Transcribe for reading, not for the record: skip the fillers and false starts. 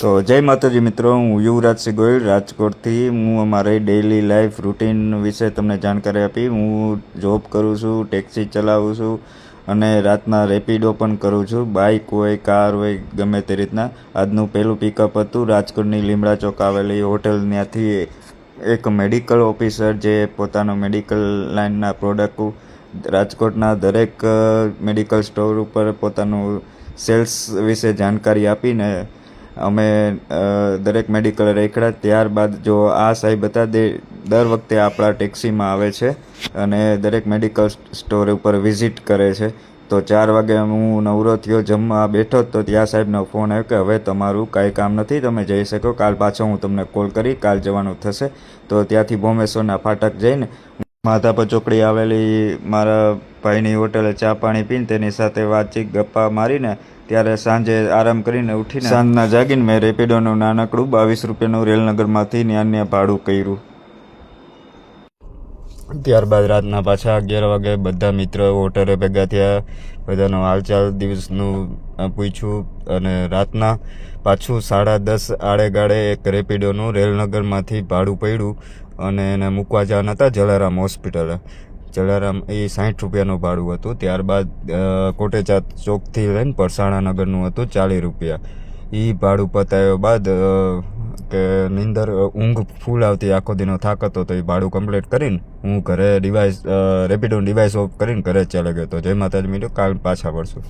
તો જય માતાજી મિત્રો, હું યુવરાજસિંહ ગોહિલ રાજકોટથી. હું અમારી ડેઇલી લાઈફ રૂટીન વિશે તમને જાણકારી આપી. હું જોબ કરું છું, ટેક્સી ચલાવું છું અને રાતના રેપિડો પણ કરું છું. બાઇક હોય, કાર હોય, ગમે તે રીતના. આજનું પહેલું પિકઅપ હતું રાજકોટની લીમડા ચોક આવેલી હોટેલ. ત્યાંથી એક મેડિકલ ઓફિસર જે પોતાનો મેડિકલ લાઇનના પ્રોડક્ટ રાજકોટના દરેક મેડિકલ સ્ટોર ઉપર પોતાનું સેલ્સ વિશે જાણકારી આપીને અમે દરેક મેડિકલ રેખડા. ત્યારબાદ જો આ સાહેબ હતા દર વખતે આપણા ટેક્સીમાં આવે છે અને દરેક મેડિકલ સ્ટોર ઉપર વિઝિટ કરે છે. તો 4 વાગે હું નવરો થયો, જમવા બેઠો તો ત્યાં સાહેબનો ફોન આવ્યો કે હવે તમારું કાંઈ કામ નથી, તમે જઈ શકો, કાલ પાછો હું તમને કોલ કરી, કાલ જવાનું થશે. તો ત્યાંથી ભોમેશ્વરના ફાટક જઈને માધાપર ચોકડી આવેલી મારા ભાઈની હોટેલે ચા પાણી પીને તેની સાથે વાતચીત ગપ્પા મારીને ત્યારે સાંજે આરામ કરીને ઉઠીને સાંજના જાગીને મેં રેપિડોનું નાનકડું 22 રૂપિયાનું રેલનગરમાંથી ન્યા ભાડું કર્યું. ત્યારબાદ રાતના પાછા 11 વાગે બધા મિત્રો હોટલે ભેગા થયા, બધાનો હાલચાલ દિવસનું પૂછ્યું અને રાતના પાછું 10:30 આડેગાળે એક રેપિડોનું રેલનગરમાંથી ભાડું પડ્યું અને એને મૂકવા જવાના હતા જલારામ હોસ્પિટલે. જલારામ એ 60 રૂપિયાનું ભાડું હતું. ત્યારબાદ કોટેચા ચોકથી લઈને પરસાણા નગરનું હતું 40 રૂપિયા. એ ભાડું પતાવ્યા બાદ કે નીંદર ઊંઘ ફૂલ આવતી, આખો દીનો થાક હતો, તો એ ભાડું કમ્પ્લીટ કરીને હું ઘરે રેપિડોનું ડિવાઇસ ઓફ કરીને ઘરે ચાલે ગયો. તો જય માતાજી મિત્રો, કાલ પાછા પડશું.